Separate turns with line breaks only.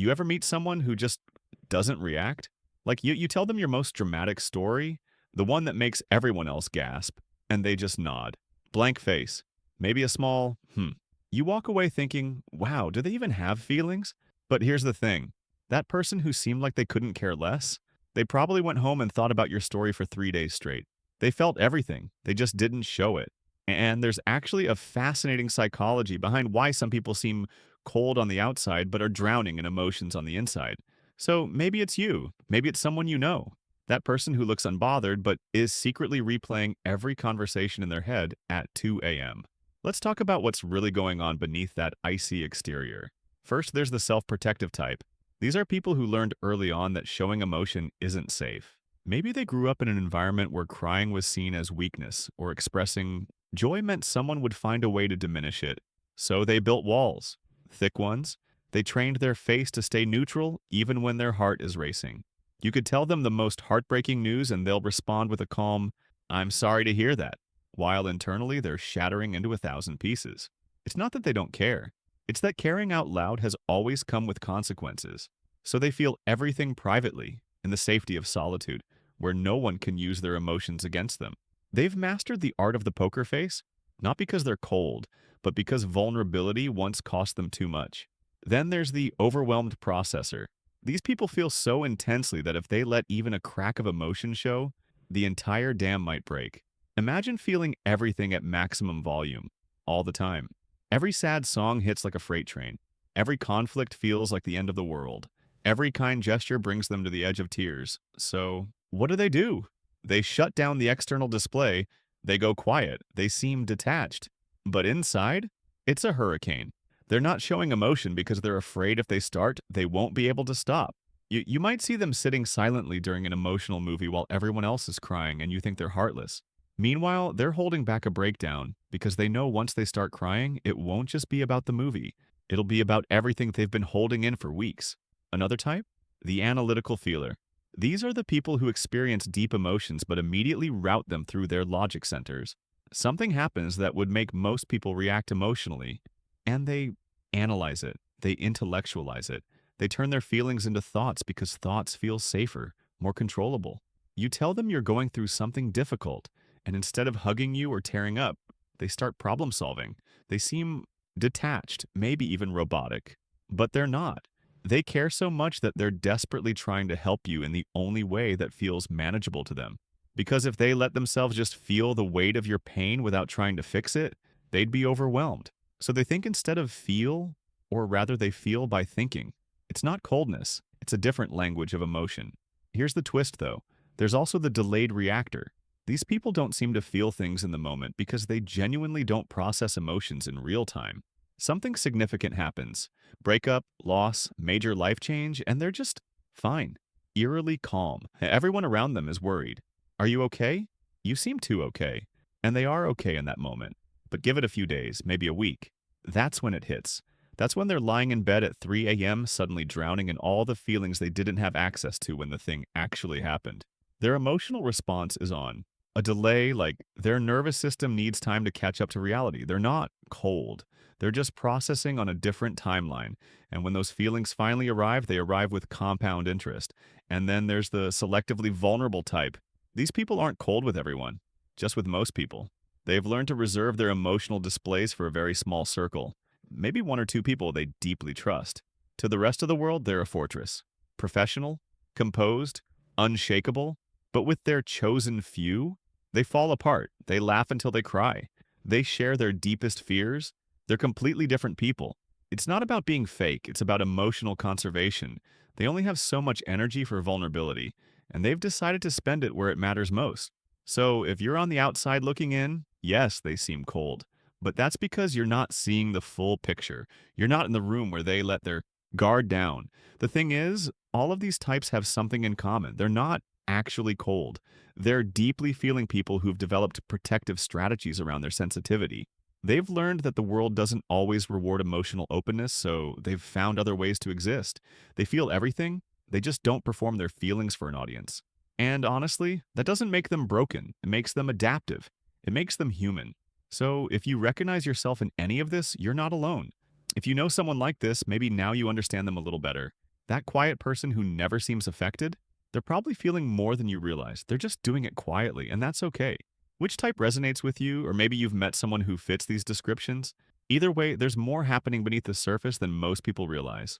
You ever meet someone who just doesn't react? Like you tell them your most dramatic story, the one that makes everyone else gasp, and they just nod. Blank face. Maybe a small, hmm. You walk away thinking, wow, do they even have feelings? But here's the thing. That person who seemed like they couldn't care less, they probably went home and thought about your story for 3 days straight. They felt everything. They just didn't show it. And there's actually a fascinating psychology behind why some people seem cold on the outside but are drowning in emotions on the inside. So maybe it's you. Maybe it's someone you know. That person who looks unbothered but is secretly replaying every conversation in their head at 2 a.m. Let's talk about what's really going on beneath that icy exterior. First, there's the self-protective type. These are people who learned early on that showing emotion isn't safe. Maybe they grew up in an environment where crying was seen as weakness or expressing joy meant someone would find a way to diminish it. So they built walls, thick ones. They trained their face to stay neutral even when their heart is racing. You could tell them the most heartbreaking news and they'll respond with a calm, I'm sorry to hear that, while internally they're shattering into 1,000 pieces. It's not that they don't care. It's that caring out loud has always come with consequences. So they feel everything privately, in the safety of solitude, where no one can use their emotions against them. They've mastered the art of the poker face, not because they're cold, but because vulnerability once cost them too much. Then there's the overwhelmed processor. These people feel so intensely that if they let even a crack of emotion show, the entire dam might break. Imagine feeling everything at maximum volume, all the time. Every sad song hits like a freight train. Every conflict feels like the end of the world. Every kind gesture brings them to the edge of tears. So, what do? They shut down the external display, they go quiet, they seem detached. But inside, it's a hurricane. They're not showing emotion because they're afraid if they start, they won't be able to stop. You might see them sitting silently during an emotional movie while everyone else is crying and you think they're heartless. Meanwhile, they're holding back a breakdown because they know once they start crying, it won't just be about the movie. It'll be about everything they've been holding in for weeks. Another type? The analytical feeler. These are the people who experience deep emotions but immediately route them through their logic centers. Something happens that would make most people react emotionally, and they analyze it, they intellectualize it. They turn their feelings into thoughts because thoughts feel safer, more controllable. You tell them you're going through something difficult, and instead of hugging you or tearing up, they start problem solving. They seem detached, maybe even robotic, but they're not. They care so much that they're desperately trying to help you in the only way that feels manageable to them. Because if they let themselves just feel the weight of your pain without trying to fix it, they'd be overwhelmed. So they think instead of feel, or rather they feel by thinking. It's not coldness, it's a different language of emotion. Here's the twist though. There's also the delayed reactor. These people don't seem to feel things in the moment because they genuinely don't process emotions in real time. Something significant happens. Breakup, loss, major life change, and they're just fine. Eerily calm. Everyone around them is worried. Are you okay? You seem too okay. And they are okay in that moment. But give it a few days, maybe a week. That's when it hits. That's when they're lying in bed at 3 a.m., suddenly drowning in all the feelings they didn't have access to when the thing actually happened. Their emotional response is on a delay, like their nervous system needs time to catch up to reality. They're not cold. They're just processing on a different timeline. And when those feelings finally arrive, they arrive with compound interest. And then there's the selectively vulnerable type. These people aren't cold with everyone, just with most people. They've learned to reserve their emotional displays for a very small circle, maybe one or two people they deeply trust. To the rest of the world, they're a fortress. Professional, composed, unshakable, but with their chosen few, they fall apart. They laugh until they cry. They share their deepest fears. They're completely different people. It's not about being fake, it's about emotional conservation. They only have so much energy for vulnerability, and they've decided to spend it where it matters most. So if you're on the outside looking in, yes, they seem cold. But that's because you're not seeing the full picture. You're not in the room where they let their guard down. The thing is, all of these types have something in common. They're not actually cold. They're deeply feeling people who've developed protective strategies around their sensitivity. They've learned that the world doesn't always reward emotional openness, so they've found other ways to exist. They feel everything, they just don't perform their feelings for an audience. And honestly, that doesn't make them broken. It makes them adaptive. It makes them human. So if you recognize yourself in any of this, you're not alone. If you know someone like this, maybe now you understand them a little better. That quiet person who never seems affected, they're probably feeling more than you realize. They're just doing it quietly, and that's okay. Which type resonates with you, or maybe you've met someone who fits these descriptions? Either way, there's more happening beneath the surface than most people realize.